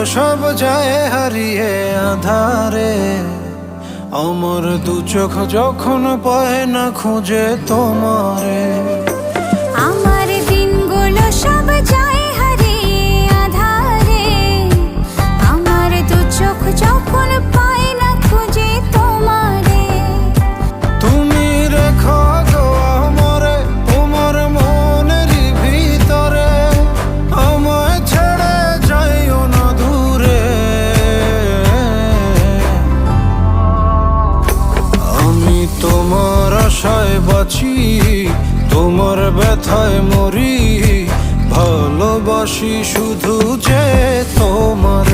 সব যায় হারিয়ে আধারে, আমার দু চোখ যখন পায় না খুঁজে তোমারে। আমার দিনগুলো সব যায় হারিয়ে আঁধারে, আমার দু চোখ যখন পায় না খুঁজে তোমারে। তুমি রেখো গো আমারে তোমার মনেরই ভিতরে, আমায় ছেড়ে যাইও না দূরে। আমি তোমার আশায় বাঁচি, তোমার ব্যথায় মরি, ভালোবাসি শুধু যে তোমার।